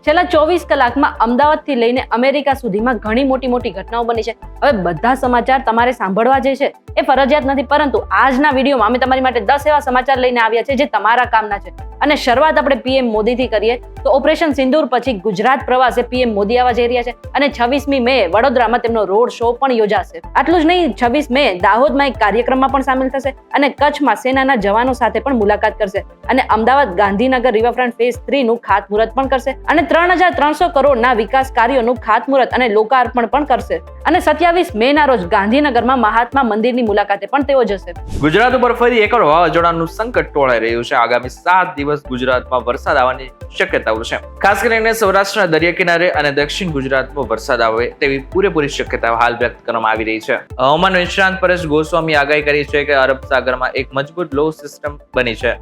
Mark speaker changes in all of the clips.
Speaker 1: છેલ્લા 24 કલાકમાં અમદાવાદથી લઈને અમેરિકા સુધીમાં ઘણી મોટી ઘટનાઓ બની છે. હવે બધા સમાચાર તમારે સાંભળવા જે છે એ ફરજિયાત નથી, પરંતુ આજના વિડીયોમાં અમે તમારી માટે 10 એવા સમાચાર લઈને આવ્યા છે જે તમારા કામના છે. અને શરૂઆત આપણે પીએમ મોદીથી કરીએ તો ઓપરેશન સિંદૂર પછી ગુજરાત પ્રવાસે પીએમ મોદી આવવા જઈ રહ્યા છે અને 26મી મે વડોદરામાં તેમનો રોડ શો પણ યોજાશે. આટલું જ નહીં, 26 મે દાહોદમાં એક કાર્યક્રમમાં પણ સામેલ થશે અને કચ્છમાં સેનાના જવાનો સાથે પણ મુલાકાત કરશે અને અમદાવાદ ગાંધીનગર રિવરફ્રન્ટ ફેઝ 3 નું ખાતમુહૂર્ત પણ કરશે અને 3300 કરોડના વિકાસ કાર્યોનું ખાતમુહૂર્ત અને લોકાર્પણ પણ કરશે. અને 27 મે ના રોજ ગાંધીનગરમાં મહાત્મા મંદિરની મુલાકાતે પણ તેઓ જશે.
Speaker 2: ગુજરાત ઉપર ફરી એકવાર વાવાઝોડાનું સંકટ ટોળાઈ રહ્યું છે. આગામી 7 દિવસ ગુજરાતમાં વરસાદ આવવાની શક્યતાઓ છે. ખાસ કરીને સૌરાષ્ટ્રના દરિયા કિનારે અને દક્ષિણ ગુજરાતમાં વરસાદ આવે તેવી પૂરેપૂરી શક્યતાઓ હાલ વ્યક્ત કરવામાં આવી રહી છે. હવામાન નિષ્ણાંત પરેશ ગોસ્વામી આગાહી કરી છે કે અરબ સાગરમાં એક મજબૂત લો સિસ્ટમ બની છે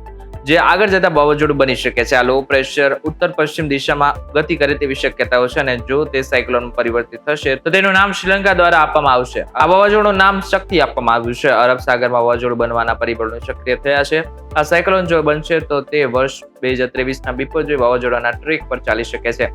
Speaker 2: જે આગળ જતા વાવાઝોડું બની શકે છે. આ લો પ્રેશર ઉત્તર પશ્ચિમ દિશામાં ગતિ કરે તેવી શક્યતાઓ છે અને જો તે સાયક્લોન પરિવર્તિત થશે તો તેનું નામ શ્રીલંકા દ્વારા આપવામાં આવશે. આ વાવાઝોડું નામ શક્તિ આપવામાં આવ્યું છે. અરબ સાગરમાં વાવાઝોડું બનવાના પરિબળો સક્રિય થયા છે. આ સાયક્લોન જો બનશે તો તે વર્ષ 2023ના બિપોજોય વાવાઝોડાના ટ્રેક પર ચાલી શકે છે.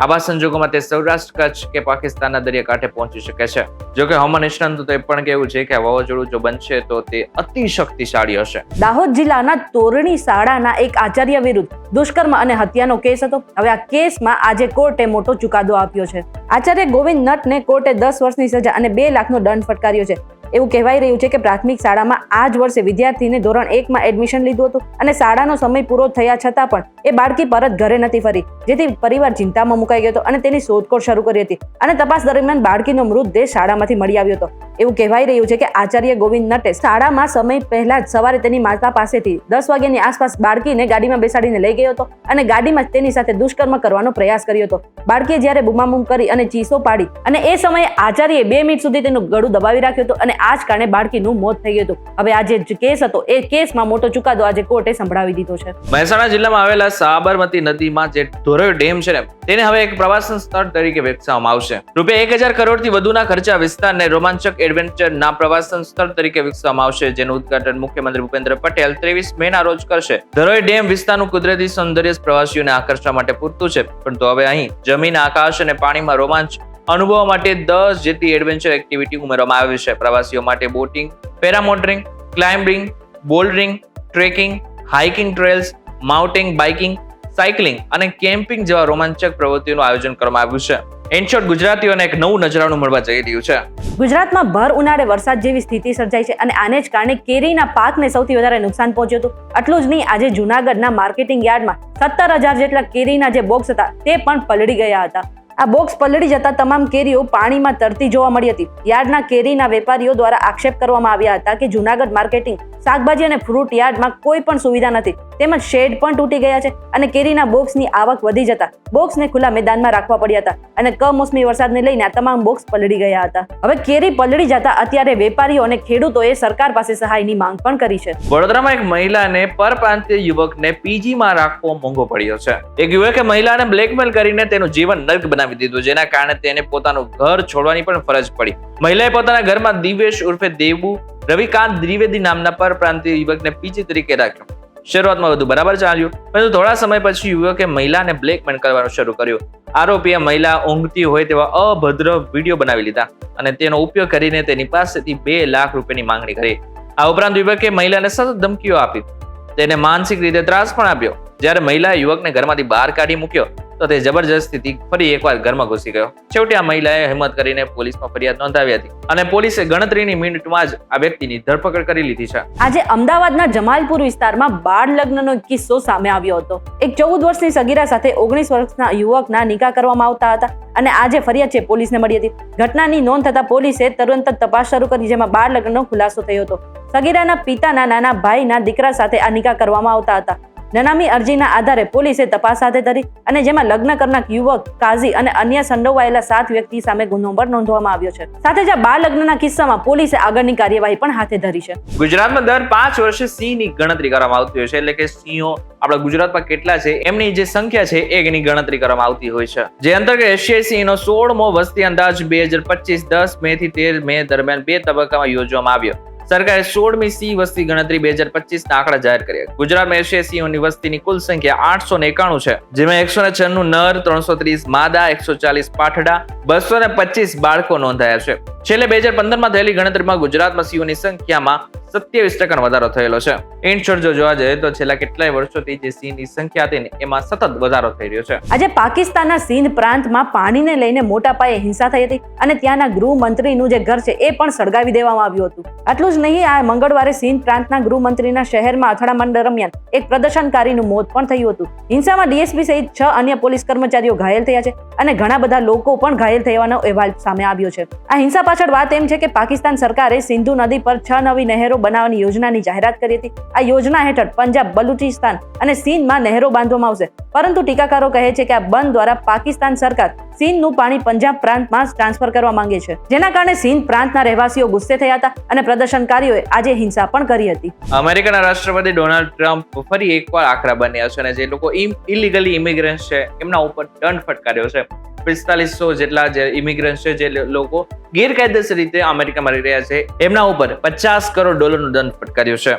Speaker 2: આવા સંજોગોમાં તે સૌરાષ્ટ્ર, કચ્છ કે પાકિસ્તાનના દરિયાકાંઠે પહોંચી શકે છે. જોકે હવામાન નિષ્ણાંતો તો એ પણ કહેવું છે કે આ વાવાઝોડું જો બનશે તો તે અતિ શક્તિશાળી હશે.
Speaker 1: દાહોદ જિલ્લાના તોરણી શાળાના એક આચાર્ય વિરુદ્ધ દુષ્કર્મ અને હત્યાનો કેસ હતો. હવે આ કેસમાં આજે કોર્ટે મોટો ચુકાદો આપ્યો છે. આચાર્ય ગોવિંદ નટને કોર્ટે 10 વર્ષની સજા અને 2 લાખનો દંડ ફટકાર્યો છે. એવું કહેવાય રહ્યું છે કે પ્રાથમિક શાળામાં આ જ વર્ષે વિદ્યાર્થીને ધોરણ 1માં એડમિશન લીધું હતું અને શાળાનો સમય પૂરો થયા છતાં પણ એ બાળકી પરત ઘરે નથી ફરી, જેથી પરિવાર ચિંતામાં મુકાઈ ગયો હતો અને તેની શોધખોળ શરૂ કરી હતી અને તપાસ દરમિયાન બાળકીનો મૃતદેહ શાળામાંથી મળી આવ્યો હતો. એવું કહેવાય રહ્યું છે કે આચાર્ય ગોવિંદ નટે શાળામાં સમય પહેલા જ સવારે તેની માતા પાસેથી 10 વાગ્યાની આસપાસ બાળકીને ગાડીમાં બેસાડીને લઈ ગયો હતો અને ગાડીમાં જ તેની સાથે દુષ્કર્મ કરવાનો પ્રયાસ કર્યો હતો. બાળકીએ જ્યારે બૂમાબૂમ કરી અને ચીસો પાડી અને એ સમયે આચાર્યએ 2 મિનિટ સુધી તેનું ગળું દબાવી રાખ્યું હતું અને આ જ કારણે બાળકીનું મોત થઈ ગયું હતું. હવે આ જે કેસ હતો એ કેસમાં મોટો ચુકાદો આજે કોર્ટે સંભળાવી દીધો છે.
Speaker 2: મહેસાણા જિલ્લામાં આવેલા સાબરમતી નદીમાં જે ધોરડો ડેમ છે તેને હવે એક પ્રવાસન સ્થળ તરીકે વિકસાવવામાં આવશે. રૂપિયા 1000 કરોડથી વધુના ખર્ચા વિસ્તારને રોમાંચક એડવેન્ચરના પ્રવાસન સ્થળ તરીકે વિકસાવવામાં આવશે, જેનું ઉદ્ઘાટન મુખ્યમંત્રી ભૂપેન્દ્ર પટેલ 23 મે ના રોજ કરશે. ધરોઈ ડેમ વિસ્તારનું કુદરતી સૌંદર્ય પ્રવાસીઓને આકર્ષવા માટે પૂરતું છે, પરંતુ હવે અહીં જમીન, આકાશ અને પાણીમાં રોમાંચ અનુભવવા માટે 10 જેટલી એડવેન્ચર એક્ટિવિટી ઉમેરવામાં આવી છે. પ્રવાસીઓ માટે boating, paramotoring, climbing, bouldering, trekking, hiking trails, mountain biking, cycling અને કેમ્પિંગ જેવા રોમાંચક પ્રવૃત્તિઓનું આયોજન કરવામાં આવ્યું છે. ઇન શોર્ટ, ગુજરાતીઓને એક નવું નજરાણું મળવા જઈ રહ્યું છે.
Speaker 1: ગુજરાતમાં ભર ઉનાળે વરસાદ જેવી સ્થિતિ સર્જાઈ છે અને આને જ કારણે કેરીના પાકને સૌથી વધારે નુકસાન પહોંચ્યું હતું. આટલું જ નહીં, આજે જૂનાગઢના માર્કેટિંગ યાર્ડમાં 17,000 જેટલા કેરીના જે બોક્સ હતા તે પણ પલળી ગયા હતા. આ બોક્સ પલળી જતા તમામ કેરીઓ પાણીમાં તરતી જોવા મળી હતી. યાર્ડના કેરીના વેપારીઓ દ્વારા આક્ષેપ કરવામાં આવ્યા હતા કે જૂનાગઢ માર્કેટિંગ, શાકભાજી અને ફ્રૂટ યાર્ડમાં કોઈ પણ સુવિધા નથી, તેમજ શેડ પણ તૂટી ગયા છે અને કેરીના બોક્સની આવક વધી જતા બોક્સને ખુલ્લા મેદાનમાં રાખવા પડ્યા હતા અને કમોસમી વરસાદને લઈને આ તમામ બોક્સ પલળી ગયા હતા. હવે કેરી પલળી જતા અત્યારે વેપારીઓ અને ખેડૂતોએ સરકાર પાસે સહાયની માંગ પણ કરી છે.
Speaker 2: વડોદરામાં એક મહિલાને પરપ્રાંતીય યુવકને પીજીમાં રાખવો મોંઘો પડ્યો છે. એક યુવકે મહિલાને બ્લેકમેલ કરીને તેનું જીવન નર્ક બનાવી દીધું, જેના કારણે તેને પોતાનું ઘર છોડવાની પણ ફરજ પડી. મહિલાએ પોતાના ઘરમાં દિવેશ ઉર્ફે દેવુ રવિકાંત દ્વિવેદી નામના પરપ્રાંતીય યુવકને પીજી તરીકે રાખ્યો. શરૂઆતમાં બધું બરાબર ચાલ્યું, પરંતુ થોડા સમય પછી યુવકે મહિલાને બ્લેકમેલ કરવાનું શરૂ કર્યું. આરોપીએ મહિલા ઊંઘતી હોય તેવા અભદ્ર વિડીયો બનાવી લીધા અને તેનો ઉપયોગ કરીને તેની પાસેથી 2 લાખ રૂપિયાની માંગણી કરી. આ ઉપરાંત યુવકે મહિલાને સતત ધમકીઓ આપી, તેને માનસિક રીતે ત્રાસ પણ આપ્યો. જ્યારે મહિલાએ યુવકને ઘરમાંથી બહાર કાઢી મૂક્યો તો તે જબરજસ્તીથી ફરી એકવાર ઘરમાં ઘૂસી ગયો. છેવટે આ મહિલાએ હિંમત કરીને પોલીસમાં ફરિયાદ નોંધાવી હતી અને પોલીસે ગણતરીની મિનિટમાં જ આ વ્યક્તિની ધરપકડ કરી લીધી છે.
Speaker 1: આજે અમદાવાદના જમાલપુર વિસ્તારમાં બાળ લગ્નનો એક કિસ્સો સામે આવ્યો હતો. એક 14 વર્ષની સગીરા સાથે 19 વર્ષના યુવકના નિકાહ કરવામાં આવતા હતા અને આજે ફરિયાદ છે પોલીસને મળી હતી. ઘટનાની નોંધ થતા પોલીસે તરત જ તપાસ શરૂ કરી, જેમાં બાળ લગ્નનો ખુલાસો થયો હતો. સગીરાના પિતાના નાના ભાઈના દીકરા સાથે આ નિકાહ કરવામાં આવતા હતા. નનામી અરજીના આધારે પોલીસે તપાસ હાથ ધરી અને જેમાં લગ્ન કરનાર યુવક, કાઝી અને અન્ય સંડોવાયેલા 7 વ્યક્તિ સામે ગુનો પણ નોંધવામાં આવ્યો છે. સાથે જ બાળ લગ્નના કિસ્સામાં પોલીસે આગળની કાર્યવાહી પણ હાથ ધરી છે.
Speaker 2: ગુજરાતમાં દર 5 વર્ષે સિંહની ગણતરી કરવામાં આવતી હોય છે, એટલે કે સિંહો આપણા ગુજરાતમાં કેટલા છે એમની જે સંખ્યા છે એની ગણતરી કરવામાં આવતી હોય છે. જે અંતર્ગત એશિયાઈ સિંહનો 16મો વસ્તી અંદાજ 2025 10 મે થી 13 મે દરમિયાન 2 તબક્કામાં યોજવામાં આવ્યો. સરકારે 16મી સિંહ વસ્તી ગણતરી 2025 ના આંકડા જાહેર કર્યા. ગુજરાતમાં એશિયાઈ સિંહોની વસ્તીની કુલ સંખ્યા 891 છે, જેમાં 196 નર, 330 માદા, 140 પાઠડા, 225 બાળકો નોંધાયા છે. છેલ્લે 2015માં થયેલી ગણતરીમાં ગુજરાતમાં સિંહોની સંખ્યામાં 27% વધારો થયેલો છે. ઇન શોર્ટ જો જોવા જઈએ તો છેલ્લા કેટલાય વર્ષોથી જે સિંહની સંખ્યા હતી ને એમાં સતત વધારો થઈ રહ્યો છે.
Speaker 1: આજે પાકિસ્તાનના સિંધ પ્રાંતમાં પાણીને લઈને મોટા પાયે હિંસા થઈ હતી અને ત્યાંના ગૃહમંત્રીનું જે ઘર છે એ પણ સળગાવી દેવામાં આવ્યું હતું. આટલું જ નહીં, આ મંગળવારે સિંધ પ્રાંતના ગૃહમંત્રીના શહેરમાં અથડામણ દરમિયાન એક પ્રદર્શનકારીનું મોત પણ થયું હતું. હિંસામાં ડીએસપી સહિત 6 અન્ય પોલીસ કર્મચારીઓ ઘાયલ થયા છે અને ઘણા બધા લોકો પણ ઘાયલ થયાનો અહેવાલ સામે આવ્યો છે. આ હિંસા પાછળ વાત એમ છે કે પાકિસ્તાન સરકારે સિંધુ નદી પર 6 નવી નહેરો બનાવવાની યોજનાની જાહેરાત કરી હતી. આ યોજના હેઠળ પંજાબ, બલુચિસ્તાન અને સિંધમાં નહેરો બાંધવામાં આવશે, પરંતુ ટીકાકારો કહે છે કે આ બંધ દ્વારા પાકિસ્તાન સરકાર સિંધનું પાણી પંજાબ પ્રાંતમાં ટ્રાન્સફર કરવા માંગે છે, જેના કારણે સિંધ પ્રાંતના રહેવાસીઓ ગુસ્સે થયા હતા અને પ્રદર્શનકારીઓએ આજે હિંસા પણ કરી હતી.
Speaker 2: અમેરિકાના રાષ્ટ્રપતિ ડોનાલ્ડ ટ્રમ્પ ફરી એકવાર આકરા બન્યા છે અને જે લોકો ઇલીગલી ઇમિગ્રન્ટ છે એમના ઉપર દંડ ફટકાર્યો છે. 4500 જેટલા જે ઇમિગ્રન્ટ છે, જે લોકો ગેરકાયદેસર રીતે અમેરિકામાં રહી રહ્યા છે, એમના ઉપર $50 કરોડ દંડ ફટકાર્યો છે,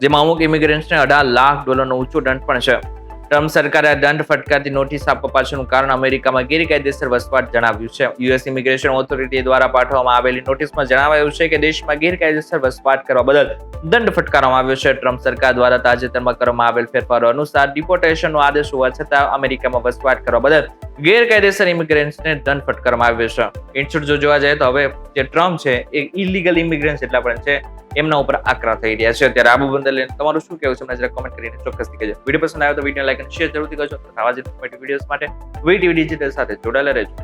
Speaker 2: જેમાં અમુક ઇમિગ્રન્ટ્સને $18 લાખ ઊંચો દંડ પણ છે. ટ્રમ્પ સરકારે આ દંડ ફટકારતી નોટિસ આપવા પાછળનું કારણ અમેરિકામાં ગેરકાયદેસર વસવાટ જણાવ્યું છે. યુએસ ઇમિગ્રેશન ઓથોરિટી દ્વારા પાઠવવામાં આવેલી નોટિસમાં જણાવાયું છે કે દેશમાં ગેરકાયદેસર વસવાટ કરવા બદલ દંડ ફટકારવામાં આવ્યો છે. ટ્રમ્પ સરકાર દ્વારા તાજેતરમાં કરવામાં આવેલ ફેરફારો અનુસાર ડિપોર્ટેશનનો આદેશ હોવા છતાં અમેરિકામાં વસવાટ કરવા બદલ ગેરકાયદેસર ઇમિગ્રન્ટ્સને દંડ ફટકારવામાં આવ્યો છે. ઇનશોર્ટ જો જોવા જાય તો હવે જે ટ્રમ્પ છે એ ઇલીગલ ઇમિગ્રન્ટ જેટલા પણ છે એમના ઉપર આકરા થઈ રહ્યા છે. ત્યારે આ બાબતે લઈને તમારું શું કહેવું છે મને જરા કોમેન્ટ કરીને ચોક્કસથી કહેજો. વિડીયો પસંદ આવ્યો તો વિડીયો લાઈક અને શેર જરૂરથી કરજો. આવા જ ઇન્ફોર્મેટિવ વિડીયોઝ માટે VTV ડિજિટલ સાથે જોડાયેલા રહેજો.